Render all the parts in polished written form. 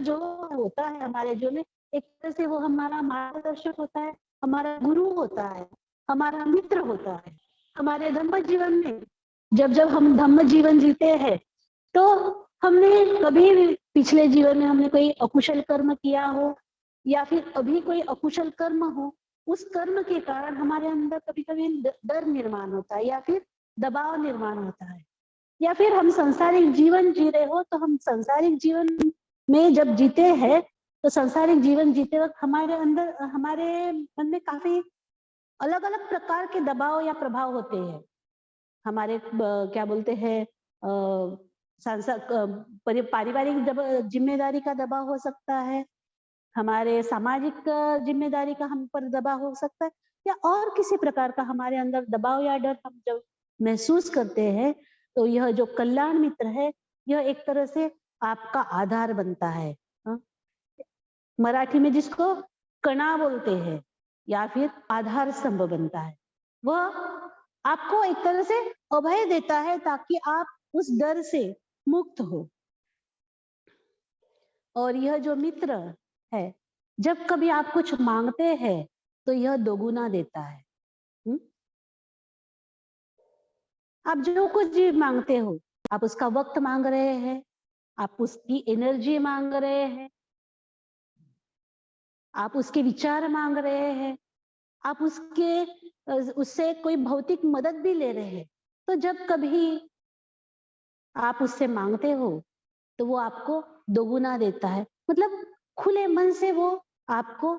जो होता है हमारे जीवन में, एक तरह से वो हमारा मार्गदर्शक होता है, हमारा गुरु होता है, हमारा मित्र होता है हमारे धम्म जीवन में। जब जब हम धम्म जीवन जीते हैं तो हमने कभी भी पिछले जीवन में हमने कोई अकुशल कर्म किया हो या फिर अभी कोई अकुशल कर्म हो, उस कर्म के कारण हमारे अंदर कभी कभी डर निर्माण होता है या फिर दबाव निर्माण होता है, या फिर हम सांसारिक जीवन जी रहे हो तो हम सांसारिक जीवन में जब जीते हैं तो सांसारिक जीवन जीते वक्त हमारे अंदर हमारे मन में काफी अलग अलग प्रकार के दबाव या प्रभाव होते हैं। हमारे क्या बोलते हैं पारिवारिक जिम्मेदारी का दबाव हो सकता है, हमारे सामाजिक जिम्मेदारी का हम पर दबाव हो सकता है, या और किसी प्रकार का हमारे अंदर दबाव या डर हम जब महसूस करते हैं तो यह जो कल्याण मित्र है यह एक तरह से आपका आधार बनता है। हाँ? मराठी में जिसको कणा बोलते हैं या फिर आधार स्तंभ बनता है, वह आपको एक तरह से अभय देता है ताकि आप उस डर से मुक्त हो। और यह जो मित्र है जब कभी आप कुछ मांगते हैं तो यह दोगुना देता है। आप जो कुछ भी मांगते हो, आप उसका वक्त मांग रहे हैं, आप उसकी एनर्जी मांग रहे हैं, आप उसके विचार मांग रहे हैं, आप उससे कोई भौतिक मदद भी ले रहे हैं, तो जब कभी आप उससे मांगते हो तो वो आपको दोगुना देता है। मतलब खुले मन से वो आपको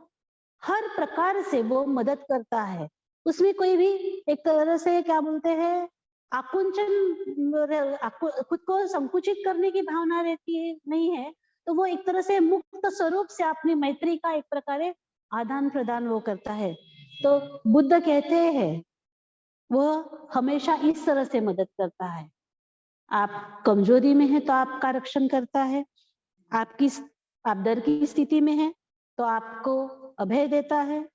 हर प्रकार से वो मदद करता है। उसमें कोई भी एक तरह से क्या बोलते हैं आकुंचन, खुद को संकुचित करने की भावना रहती है नहीं है, तो वो एक तरह से मुक्त स्वरूप से अपनी मैत्री का एक प्रकार आदान प्रदान वो करता है। तो बुद्ध कहते हैं वह हमेशा इस तरह से मदद करता है। आप कमजोरी में है तो आपका रक्षण करता है, आप डर की स्थिति में है तो आपको अभय देता है,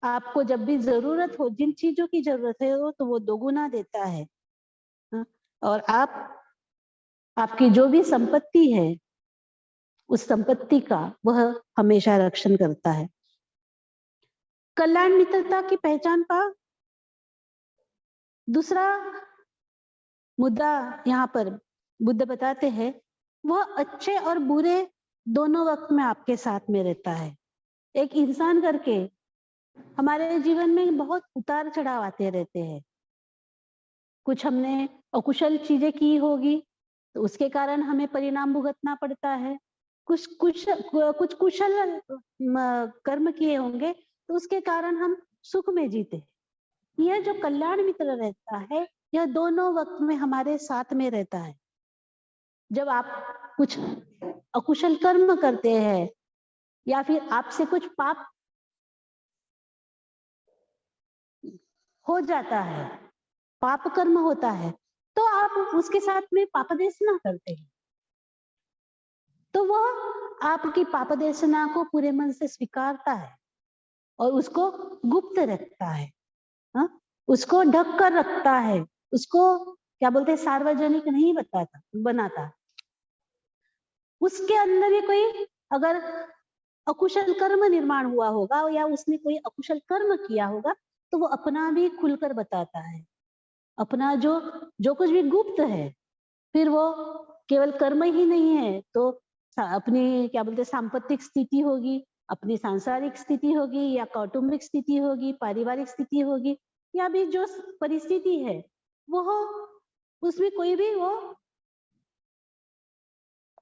आपको जब भी जरूरत हो, जिन चीजों की जरूरत है वो तो वो दोगुना देता है। और आपकी जो भी संपत्ति है उस संपत्ति का वह हमेशा रक्षण करता है। कल्याण मित्रता की पहचान का दूसरा मुद्दा यहाँ पर बुद्ध बताते हैं, वह अच्छे और बुरे दोनों वक्त में आपके साथ में रहता है। एक इंसान करके हमारे जीवन में बहुत उतार चढ़ाव आते रहते हैं। कुछ हमने अकुशल चीजें की होगी तो उसके कारण हमें परिणाम भुगतना पड़ता है, कुछ कुशल कर्म किए होंगे तो उसके कारण हम सुख में जीते। यह जो कल्याण मित्र रहता है यह दोनों वक्त में हमारे साथ में रहता है। जब आप कुछ अकुशल कर्म करते हैं या फिर आपसे कुछ पाप हो जाता है, पाप कर्म होता है, तो आप उसके साथ में पापदेशना करते हैं, तो वह आपकी पापदेशना को पूरे मन से स्वीकारता है और उसको गुप्त रखता है। हा? उसको ढक कर रखता है, उसको क्या बोलते हैं सार्वजनिक नहीं बनाता। उसके अंदर भी कोई अगर अकुशल कर्म निर्माण हुआ होगा या उसने कोई अकुशल कर्म किया होगा तो वो अपना भी खुलकर बताता है, अपना जो कुछ भी गुप्त है। फिर वो केवल कर्म ही नहीं है तो अपनी क्या बोलते सांपत्तिक स्थिति होगी, अपनी सांसारिक स्थिति होगी या कौटुंबिक स्थिति होगी, पारिवारिक स्थिति होगी, या भी जो परिस्थिति है वो उसमें कोई भी वो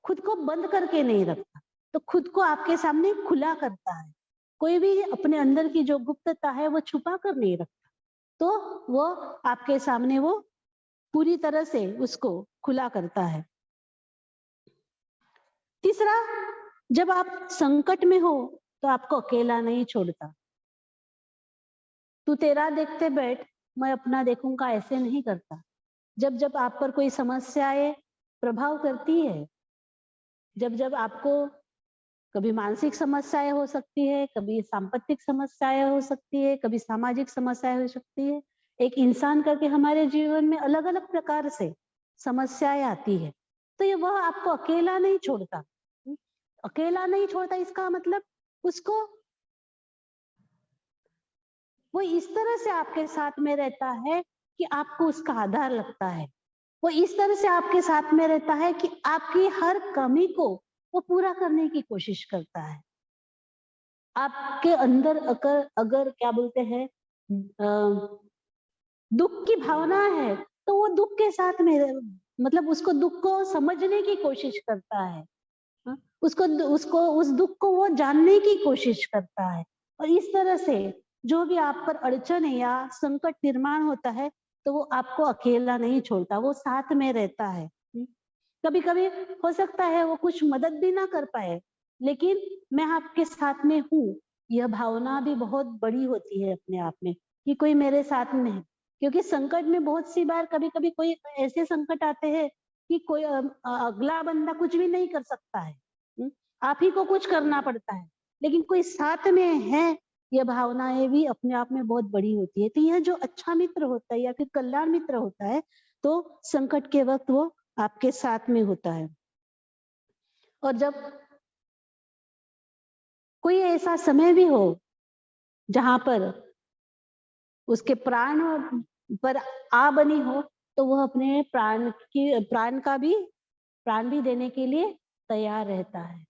खुद को बंद करके नहीं रखता, तो खुद को आपके सामने खुला करता है। कोई भी अपने अंदर की जो गुप्तता है वो छुपा कर नहीं रखता, तो वो आपके सामने वो पूरी तरह से उसको खुला करता है। तीसरा, जब आप संकट में हो तो आपको अकेला नहीं छोड़ता। तू तेरा देखते बैठ, मैं अपना देखूंगा ऐसे नहीं करता। जब जब आप पर कोई समस्याएं प्रभाव करती है, जब जब आपको कभी मानसिक समस्याएं हो सकती है, कभी सांपत्तिक समस्याएं हो सकती है, कभी सामाजिक समस्याएं हो सकती है। एक इंसान करके हमारे जीवन में अलग अलग प्रकार से समस्याएं आती है, तो ये वह आपको अकेला नहीं छोड़ता। अकेला नहीं छोड़ता, इसका मतलब उसको वो इस तरह से आपके साथ में रहता है कि आपको उसका आधार लगता है। वो इस तरह से आपके साथ में रहता है कि आपकी हर कमी को वो पूरा करने की कोशिश करता है। आपके अंदर अगर अगर क्या बोलते हैं दुख की भावना है, तो वो दुख के साथ में मतलब उसको दुख को समझने की कोशिश करता है। हाँ, उसको उसको उस दुख को वो जानने की कोशिश करता है। और इस तरह से जो भी आप पर अड़चन या संकट निर्माण होता है, तो वो आपको अकेला नहीं छोड़ता, वो साथ में रहता है। कभी कभी हो सकता है वो कुछ मदद भी ना कर पाए, लेकिन मैं आपके साथ में हूँ, यह भावना भी बहुत बड़ी होती है अपने आप में, कि कोई मेरे साथ में है। क्योंकि संकट में बहुत सी बार कभी कभी कोई ऐसे संकट आते हैं कि कोई अगला बंदा कुछ भी नहीं कर सकता है। आप ही को कुछ करना पड़ता है, लेकिन कोई साथ में है, यह भावनाएं भी अपने आप में बहुत बड़ी होती है। तो यह जो अच्छा मित्र होता है या फिर कल्याण मित्र होता है, तो संकट के वक्त वो आपके साथ में होता है। और जब कोई ऐसा समय भी हो जहां पर उसके प्राण पर आ बनी हो, तो वह अपने प्राण भी देने के लिए तैयार रहता है।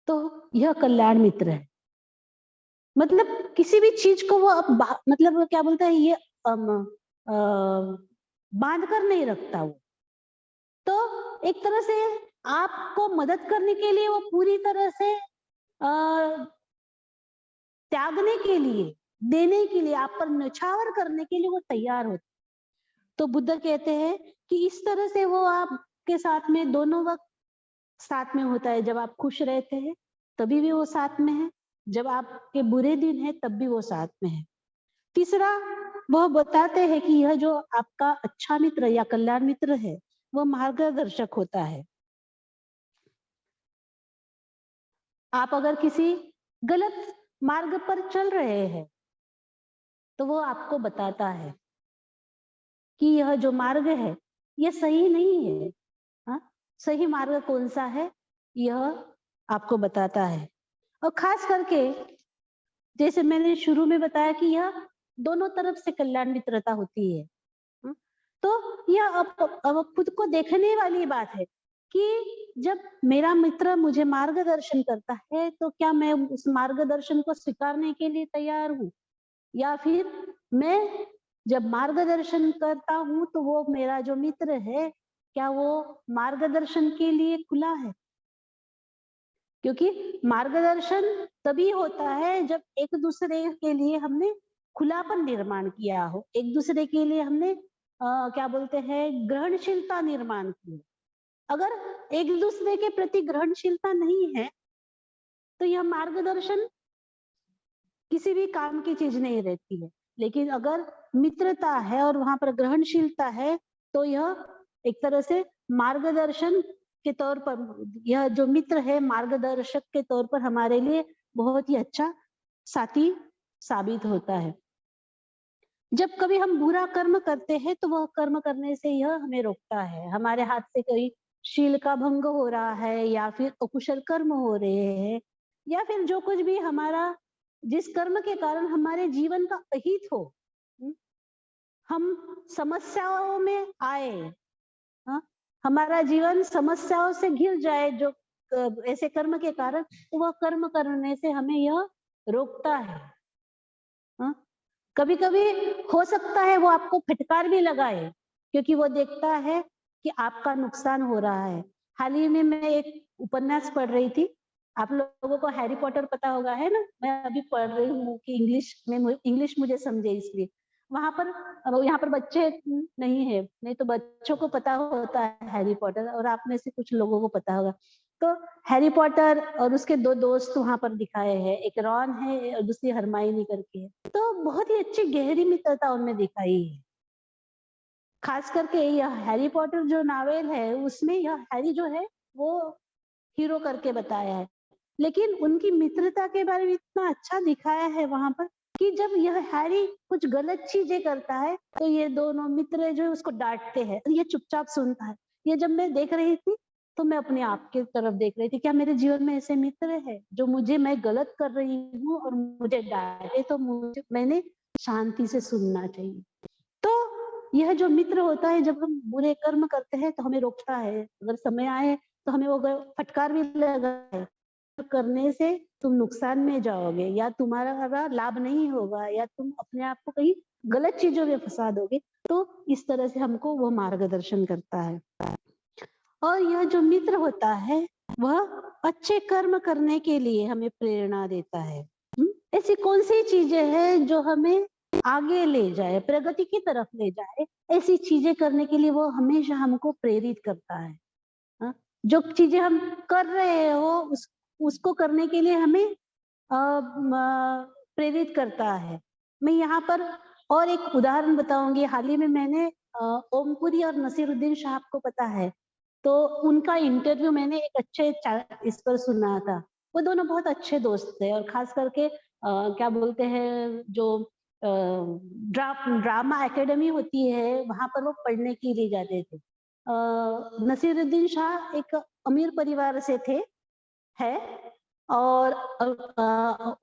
तो यह कल्याण मित्र है। मतलब किसी भी चीज को वो मतलब क्या बोलता है, ये बांध कर नहीं रखता वो। तो एक तरह से आपको मदद करने के लिए वो पूरी तरह से त्यागने के लिए, देने के लिए, आप पर न्यौछावर करने के लिए वो तैयार होते। तो बुद्ध कहते हैं कि इस तरह से वो आपके साथ में दोनों वक्त साथ में होता है। जब आप खुश रहते हैं तभी भी वो साथ में है, जब आपके बुरे दिन है तब भी वो साथ में है। तीसरा, वह बताते हैं कि यह जो आपका अच्छा मित्र या कल्याण मित्र है, वह मार्गदर्शक होता है। आप अगर किसी गलत मार्ग पर चल रहे हैं, तो वो आपको बताता है कि यह जो मार्ग है यह सही नहीं है। हाँ, सही मार्ग कौन सा है, यह आपको बताता है। और खास करके जैसे मैंने शुरू में बताया कि यह दोनों तरफ से कल्याण मित्रता होती है। हाँ, तो यह अब खुद को देखने वाली बात है कि जब मेरा मित्र मुझे मार्गदर्शन करता है, तो क्या मैं उस मार्गदर्शन को स्वीकारने के लिए तैयार हूँ, या फिर मैं जब मार्गदर्शन करता हूँ तो वो मेरा जो मित्र है, क्या वो मार्गदर्शन के लिए खुला है। क्योंकि मार्गदर्शन तभी होता है जब एक दूसरे के लिए हमने खुलापन निर्माण किया हो, एक दूसरे के लिए हमने क्या बोलते हैं, ग्रहणशीलता निर्माण की। अगर एक दूसरे के प्रति ग्रहणशीलता नहीं है, तो यह मार्गदर्शन किसी भी काम की चीज नहीं रहती है। लेकिन अगर मित्रता है और वहां पर ग्रहणशीलता है, तो यह एक तरह से मार्गदर्शन के तौर पर, यह जो मित्र है मार्गदर्शक के तौर पर हमारे लिए बहुत ही अच्छा साथी साबित होता है। जब कभी हम बुरा कर्म करते हैं, तो वह कर्म करने से यह हमें रोकता है। हमारे हाथ से कोई शील का भंग हो रहा है, या फिर अकुशल कर्म हो रहे हैं, या फिर जो कुछ भी हमारा, जिस कर्म के कारण हमारे जीवन का अहित हो, हम समस्याओं में आए, हाँ, हमारा जीवन समस्याओं से घिर जाए जो ऐसे कर्म के कारण, तो वह कर्म करने से हमें यह रोकता है। हाँ, कभी कभी हो सकता है वो आपको फटकार भी लगाए, क्योंकि वो देखता है कि आपका नुकसान हो रहा है। हाल ही में मैं एक उपन्यास पढ़ रही थी, आप लोगों को हैरी पॉटर पता होगा, है ना। मैं अभी पढ़ रही हूँ कि इंग्लिश मुझे समझे, इसलिए वहां पर, यहाँ पर बच्चे नहीं है, नहीं तो बच्चों को पता होता है हैरी पॉटर, और आप में से कुछ लोगों को पता होगा। तो हैरी पॉटर और उसके दो दोस्त वहां पर दिखाए हैं, एक रॉन है और दूसरी हरमाइनी करके है। तो बहुत ही अच्छी गहरी मित्रता उनमें दिखाई है। खास करके यह हैरी पॉटर जो नावेल है, उसमें यह हैरी जो है वो हीरो करके बताया है, लेकिन उनकी मित्रता के बारे में इतना अच्छा दिखाया है वहां पर, कि जब यह हैरी कुछ गलत चीजें करता है, तो ये दोनों मित्र जो है उसको डांटते हैं, ये चुपचाप सुनता है। ये जब मैं देख रही थी, तो मैं अपने आप की तरफ देख रही थी, क्या मेरे जीवन में ऐसे मित्र है जो मुझे, मैं गलत कर रही हूँ और मुझे डांटे तो मैंने शांति से सुनना चाहिए। तो यह जो मित्र होता है, जब हम बुरे कर्म करते हैं तो हमें रोकता है, अगर समय आए तो हमें वो फटकार भी लगाए, करने से तुम नुकसान में जाओगे या तुम्हारा लाभ नहीं होगा या तुम अपने आप को कहीं गलत चीजों में फंसा दोगे। तो इस तरह से हमको वो मार्गदर्शन करता है। और यह जो मित्र होता है वह अच्छे कर्म करने के लिए हमें प्रेरणा देता है। ऐसी कौन सी चीजें हैं जो हमें आगे ले जाए, प्रगति की तरफ ले जाए, ऐसी चीजें करने के लिए वो हमेशा हमको प्रेरित करता है। हाँ? जो चीजें हम कर रहे हो उसको करने के लिए हमें प्रेरित करता है। मैं यहाँ पर और एक उदाहरण बताऊंगी। हाल ही में मैंने ओमपुरी और नसीरुद्दीन शाह को पता है, तो उनका इंटरव्यू मैंने एक अच्छे इस पर सुना था। वो दोनों बहुत अच्छे दोस्त थे और खास करके क्या बोलते हैं, जो ड्रामा एकेडमी होती है वहां पर वो पढ़ने के लिए जाते थे। नसीरुद्दीन शाह एक अमीर परिवार से थे, है, और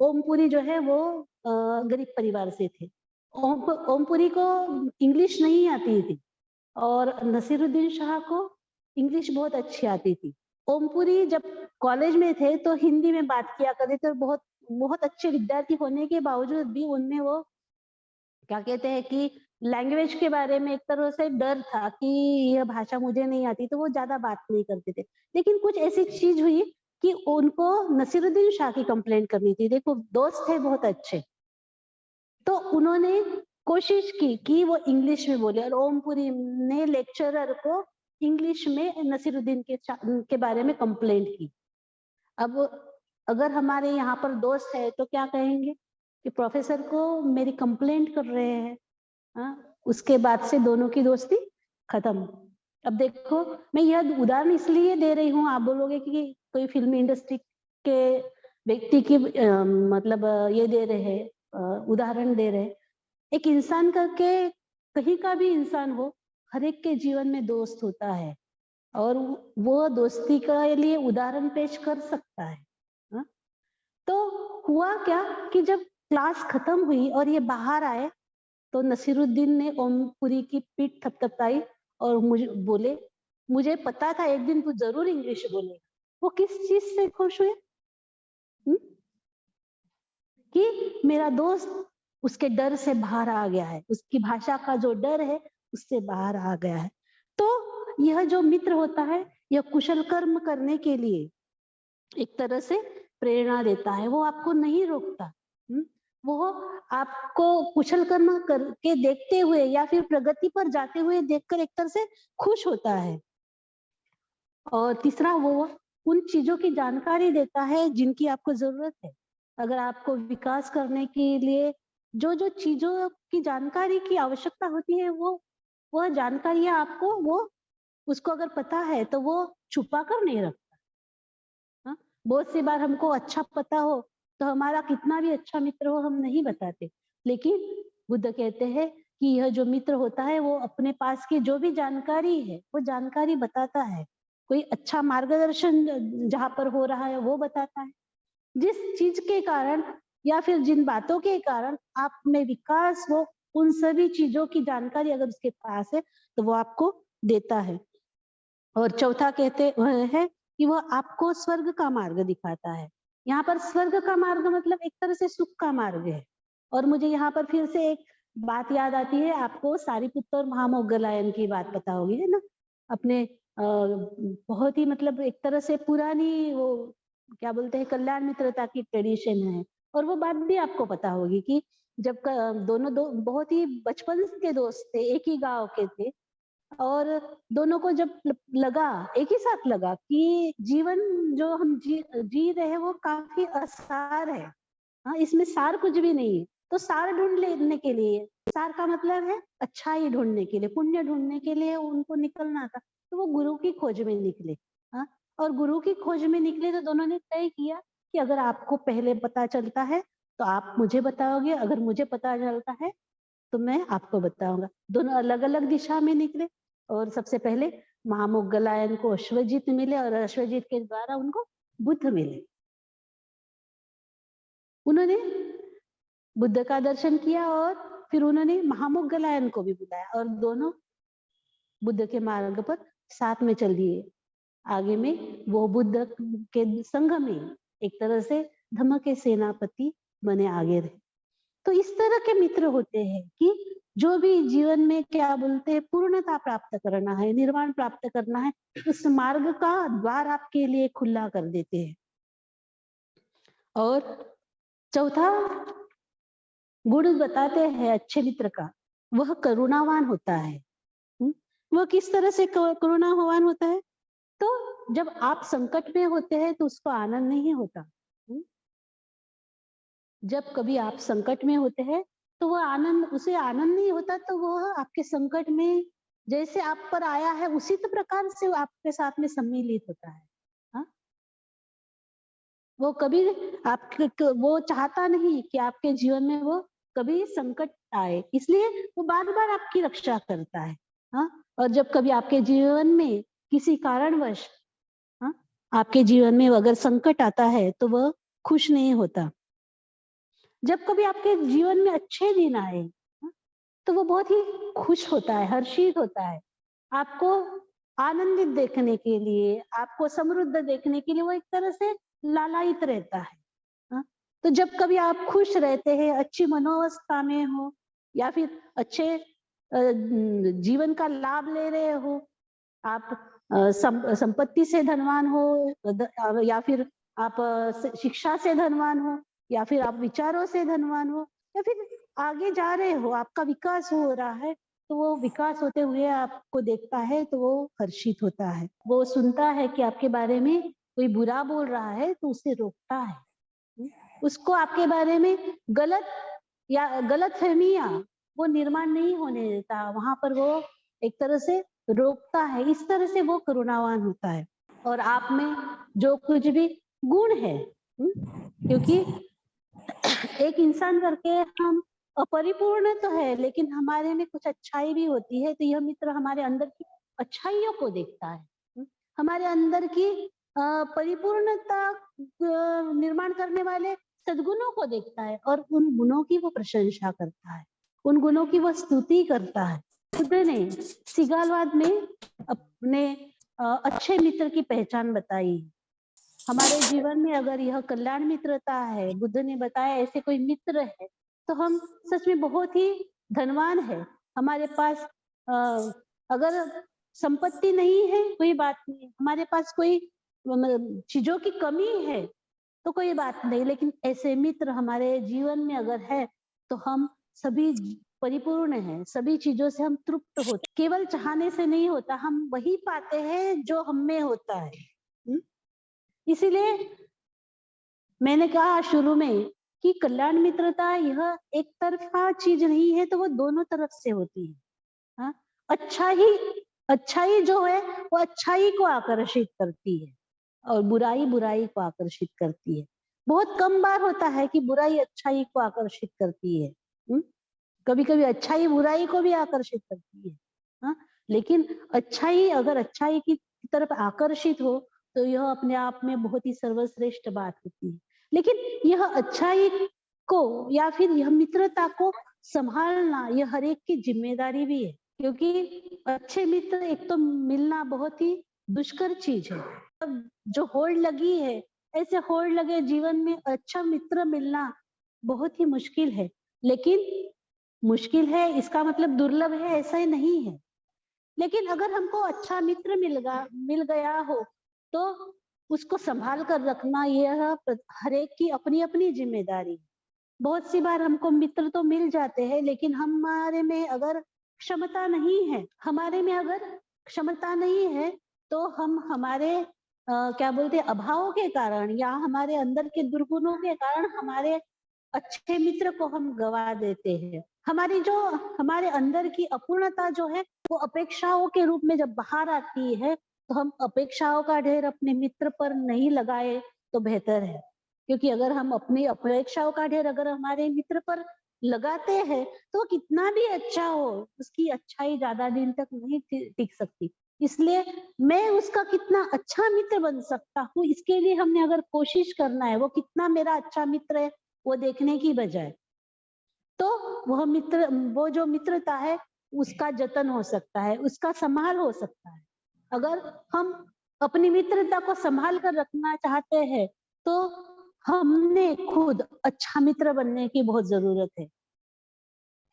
ओमपुरी जो है वो गरीब परिवार से थे। ओमपुरी को इंग्लिश नहीं आती थी और नसीरुद्दीन शाह को इंग्लिश बहुत अच्छी आती थी। ओमपुरी जब कॉलेज में थे तो हिंदी में बात किया करते थे। बहुत बहुत अच्छे विद्यार्थी होने के बावजूद भी उनमें वो क्या कहते हैं कि लैंग्वेज के बारे में एक तरह से डर था कि यह भाषा मुझे नहीं आती, तो वो ज्यादा बात नहीं करते थे। लेकिन कुछ ऐसी चीज हुई कि उनको नसीरुद्दीन शाह की कंप्लेंट करनी थी। देखो, दोस्त थे बहुत अच्छे, तो उन्होंने कोशिश की कि वो इंग्लिश में बोले और ओमपुरी ने लेक्चरर को इंग्लिश में नसीरुद्दीन के बारे में कंप्लेंट की। अब अगर हमारे यहाँ पर दोस्त है तो क्या कहेंगे कि प्रोफेसर को मेरी कंप्लेंट कर रहे हैं। उसके बाद से दोनों की दोस्ती खत्म। अब देखो, मैं यह उदाहरण इसलिए दे रही हूँ, आप बोलोगे कि कोई फिल्म इंडस्ट्री के व्यक्ति की मतलब ये दे रहे हैं, उदाहरण दे रहे हैं। एक इंसान करके, कहीं का भी इंसान हो, हर एक के जीवन में दोस्त होता है और वो दोस्ती के लिए उदाहरण पेश कर सकता है। हा? तो हुआ क्या कि जब क्लास खत्म हुई और ये बाहर आए तो नसीरुद्दीन ने ओमपुरी की पीठ थपथपाई और मुझे बोले, मुझे पता था एक दिन तू जरूर इंग्लिश बोलेगा। वो किस चीज से खुश हुए? कि मेरा दोस्त उसके डर से बाहर आ गया है, उसकी भाषा का जो डर है उससे बाहर आ गया है। तो यह जो मित्र होता है, यह कुशल कर्म करने के लिए एक तरह से प्रेरणा देता है। वो आपको नहीं रोकता, वो आपको कुशल कर्म करके देखते हुए या फिर प्रगति पर जाते हुए देखकर एक तरह से खुश होता है। और तीसरा, वो उन चीजों की जानकारी देता है जिनकी आपको जरूरत है। अगर आपको विकास करने के लिए जो जो चीजों की जानकारी की आवश्यकता होती है, वो वह जानकारियां आपको, वो उसको अगर पता है तो वो छुपा कर नहीं रखता। हाँ? बहुत सी बार हमको अच्छा पता हो तो हमारा कितना भी अच्छा मित्र हो हम नहीं बताते, लेकिन बुद्ध कहते हैं कि यह जो मित्र होता है वो अपने पास की जो भी जानकारी है वो जानकारी बताता है। कोई अच्छा मार्गदर्शन जहाँ पर हो रहा है वो बताता है। जिस चीज के कारण या फिर जिन बातों के कारण आप में विकास हो, उन सभी चीजों की जानकारी अगर उसके पास है तो वो आपको देता है। और चौथा कहते हैं कि वो आपको स्वर्ग का मार्ग दिखाता है। यहाँ पर स्वर्ग का मार्ग मतलब एक तरह से सुख का मार्ग है। और मुझे यहाँ पर फिर से एक बात याद आती है, आपको सारीपुत्र और महामोगलायन की बात पता होगी, है ना? अपने बहुत ही मतलब एक तरह से पुरानी वो क्या बोलते हैं, कल्याण मित्रता की ट्रेडिशन है। और वो बात भी आपको पता होगी कि जब दोनों बहुत ही बचपन के दोस्त थे, एक ही गांव के थे, और दोनों को जब लगा, एक ही साथ लगा कि जीवन जो हम जी रहे हैं वो काफी असार है। हाँ, इसमें सार कुछ भी नहीं है। तो सार ढूंढ लेने के लिए, सार का मतलब है अच्छाई ढूंढने के लिए, पुण्य ढूंढने के लिए उनको निकलना था। तो वो गुरु की खोज में निकले। हाँ, और गुरु की खोज में निकले तो दोनों ने तय किया कि अगर आपको पहले पता चलता है तो आप मुझे बताओगे, अगर मुझे पता चलता है तो मैं आपको बताऊंगा। दोनों अलग अलग दिशा में निकले और सबसे पहले महामोगलायन को अश्वजीत मिले और अश्वजीत के द्वारा उनको बुद्ध मिले। उन्होंने बुद्ध का दर्शन किया और फिर उन्होंने महामोगलायन को भी बुलाया और दोनों बुद्ध के मार्ग पर साथ में चल दिए। आगे में वो बुद्ध के संघ में एक तरह से धम्म के सेनापति बने आगे रहे। तो इस तरह के मित्र होते हैं कि जो भी जीवन में क्या बोलते हैं पूर्णता प्राप्त करना है, निर्वाण प्राप्त करना है, उस मार्ग का द्वार आपके लिए खुला कर देते हैं। और चौथा गुण बताते हैं अच्छे मित्र का, वह करुणावान होता है। वह किस तरह से करुणावान होता है? तो जब आप संकट में होते हैं तो उसको आनंद नहीं होता। जब कभी आप संकट में होते हैं तो वह उसे आनंद नहीं होता, तो वह आपके संकट में जैसे आप पर आया है उसी प्रकार से वो आपके साथ में सम्मिलित होता है। हाँ? वो कभी वो चाहता नहीं कि आपके जीवन में वो कभी संकट आए, इसलिए वो बार बार आपकी रक्षा करता है। हाँ? और जब कभी आपके जीवन में किसी कारणवश आपके जीवन में अगर संकट आता है तो वह खुश नहीं होता। जब कभी आपके जीवन में अच्छे दिन आए तो वो बहुत ही खुश होता है, हर्षित होता है। आपको आनंदित देखने के लिए, आपको समृद्ध देखने के लिए वो एक तरह से लालायित रहता है। तो जब कभी आप खुश रहते हैं, अच्छी मनोवस्था में हो या फिर अच्छे जीवन का लाभ ले रहे हो, आप संपत्ति से धनवान हो या फिर आप शिक्षा से धनवान हो या फिर आप विचारों से धनवान हो या फिर आगे जा रहे हो, आपका विकास हो रहा है, तो वो विकास होते हुए आपको देखता है तो वो हर्षित होता है। वो सुनता है कि आपके बारे में कोई बुरा बोल रहा है तो उसे रोकता है। उसको आपके बारे में गलत फहमियां वो निर्माण नहीं होने देता, वहां पर वो एक तरह से रोकता है। इस तरह से वो करुणावान होता है। और आप में जो कुछ भी गुण है, क्योंकि एक इंसान करके हम अपरिपूर्ण तो है लेकिन हमारे में कुछ अच्छाई भी होती है, तो यह मित्र हमारे अंदर की अच्छाइयों को देखता है, हमारे अंदर की परिपूर्णता निर्माण करने वाले सद्गुणों को देखता है और उन गुणों की वो प्रशंसा करता है, उन गुणों की वो स्तुति करता है। बुद्ध ने सिगालवाद में अपने अच्छे मित्र की पहचान बताई। हमारे जीवन में अगर यह कल्याण मित्रता है, बुद्ध ने बताया ऐसे कोई मित्र है तो हम सच में बहुत ही धनवान है। हमारे पास अगर संपत्ति नहीं है कोई बात नहीं, हमारे पास कोई चीजों की कमी है तो कोई बात नहीं, लेकिन ऐसे मित्र हमारे जीवन में अगर है तो हम सभी परिपूर्ण है, सभी चीजों से हम तृप्त होते। केवल चाहने से नहीं होता, हम वही पाते हैं जो हम में होता है। इसीलिए मैंने कहा शुरू में कि कल्याण मित्रता यह एक तरफा चीज नहीं है, तो वो दोनों तरफ से होती है। हाँ? अच्छाई जो है वो अच्छाई को आकर्षित करती है और बुराई बुराई को आकर्षित करती है। बहुत कम बार होता है कि बुराई अच्छाई को आकर्षित करती है। कभी कभी अच्छाई बुराई को भी आकर्षित करती है। हाँ? लेकिन अच्छाई अगर अच्छाई की तरफ आकर्षित हो तो यह अपने आप में बहुत ही सर्वश्रेष्ठ बात होती है। लेकिन यह अच्छाई को या फिर यह मित्रता को संभालना यह हर एक की जिम्मेदारी भी है, क्योंकि अच्छे मित्र एक तो मिलना बहुत ही दुष्कर चीज है। जो होड़ लगी है, ऐसे होड़ लगे जीवन में अच्छा मित्र मिलना बहुत ही मुश्किल है। लेकिन मुश्किल है इसका मतलब दुर्लभ है ऐसा ही नहीं है। लेकिन अगर हमको अच्छा मित्र मिल गया हो तो उसको संभाल कर रखना यह हर एक की अपनी अपनी जिम्मेदारी है। बहुत सी बार हमको मित्र तो मिल जाते हैं लेकिन हमारे में अगर क्षमता नहीं है, तो हम हमारे क्या बोलते हैं अभावों के कारण या हमारे अंदर के दुर्गुणों के कारण हमारे अच्छे मित्र को हम गवा देते हैं। हमारे अंदर की अपूर्णता जो है वो अपेक्षाओं के रूप में जब बाहर आती है तो हम अपेक्षाओं का ढेर अपने मित्र पर नहीं लगाए तो बेहतर है। क्योंकि अगर हम अपनी अपेक्षाओं का ढेर अगर हमारे मित्र पर लगाते हैं तो कितना भी अच्छा हो, उसकी अच्छाई ज्यादा दिन तक नहीं टिक सकती। इसलिए मैं उसका कितना अच्छा मित्र बन सकता हूँ, इसके लिए हमने अगर कोशिश करना है, वो कितना मेरा अच्छा मित्र है, वो देखने की बजाय, तो वो जो मित्रता है, उसका जतन हो सकता है, उसका संभाल हो सकता है। अगर हम अपनी मित्रता को संभाल कर रखना चाहते हैं, तो हमने खुद अच्छा मित्र बनने की बहुत जरूरत है।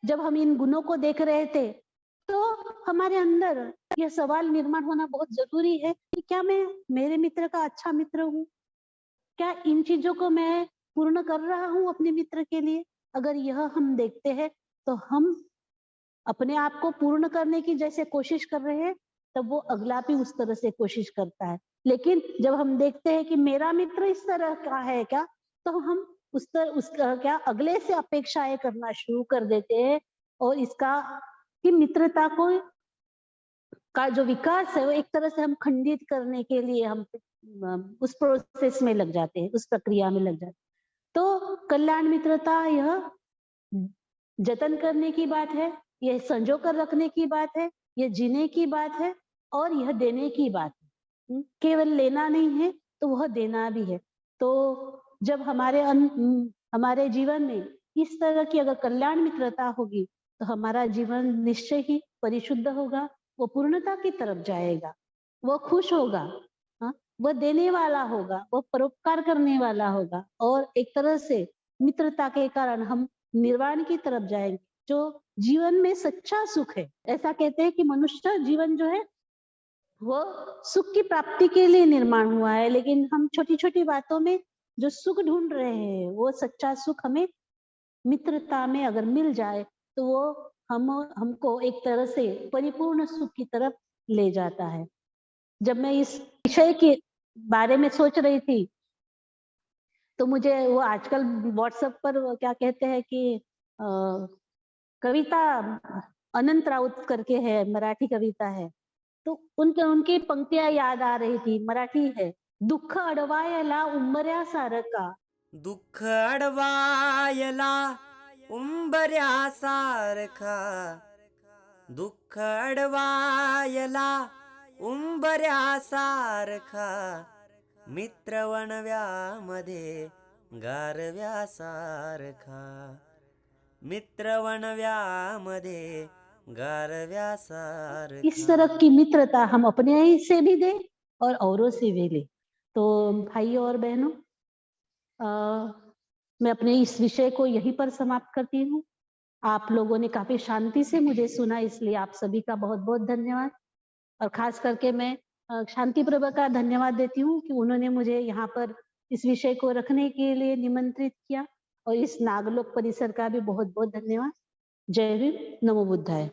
जब हम इन गुणों को देख रहे थे, तो हमारे अंदर यह सवाल निर्माण होना बहुत जरूरी है कि क्या मैं मेरे मित्र का अच्छा मित्र हूँ? क्या इन चीजों को मैं पूर्ण कर रहा हूँ अपने मित्र के लिए? अगर यह हम देखते हैं, तो हम अपने आप को पूर्ण करने की जैसे कोशिश कर रहे हैं, तब वो अगला भी उस तरह से कोशिश करता है। लेकिन जब हम देखते हैं कि मेरा मित्र इस तरह का है क्या, तो हम उसका क्या अगले से अपेक्षाएं करना शुरू कर देते हैं, और इसका कि मित्रता को का जो विकास है, वो एक तरह से हम खंडित करने के लिए हम उस प्रोसेस में लग जाते हैं, उस प्रक्रिया में लग जाते हैं। तो कल्याण मित्रता यह जतन करने की बात है, यह संजो कर रखने की बात है, यह जीने की बात है, और यह देने की बात है। केवल लेना नहीं है, तो वह देना भी है। तो जब हमारे जीवन में इस तरह की अगर कल्याण मित्रता होगी, तो हमारा जीवन निश्चय ही परिशुद्ध होगा, वो पूर्णता की तरफ जाएगा, वो खुश होगा, हाँ, वह देने वाला होगा, वो परोपकार करने वाला होगा, और एक तरह से मित्रता के कारण हम निर्वाण की तरफ जाएंगे, जो जीवन में सच्चा सुख है। ऐसा कहते हैं कि मनुष्य जीवन जो है, वो सुख की प्राप्ति के लिए निर्माण हुआ है, लेकिन हम छोटी छोटी बातों में जो सुख ढूंढ रहे हैं, वो सच्चा सुख हमें मित्रता में अगर मिल जाए, तो वो हमको एक तरह से परिपूर्ण सुख की तरफ ले जाता है। जब मैं इस विषय के बारे में सोच रही थी, तो मुझे वो आजकल व्हाट्सएप पर वो क्या कहते हैं कि कविता अनंत राउत करके है, मराठी कविता है, तो उनके उनकी पंक्तियां याद आ रही थी, मराठी है। दुःख अडवायला उंबऱ्यासारखा, दुःख अडवायला उंबऱ्यासारखा, दुःख अडवायला उंबऱ्यासारखा, मित्र वणव्यामध्ये गारव्यासारखा, मित्र वणव्यामध्ये इस गारव्यासारखा. तरह की मित्रता हम अपने ही से भी दें और औरों से भी लें। तो भाइयों और बहनों, मैं अपने इस विषय को यहीं पर समाप्त करती हूँ। आप लोगों ने काफी शांति से मुझे सुना, इसलिए आप सभी का बहुत बहुत धन्यवाद। और खास करके मैं शांति प्रभा का धन्यवाद देती हूँ कि उन्होंने मुझे यहाँ पर इस विषय को रखने के लिए निमंत्रित किया, और इस नागलोक परिसर का भी बहुत बहुत धन्यवाद। जय हिंद, नमो बुद्धाय।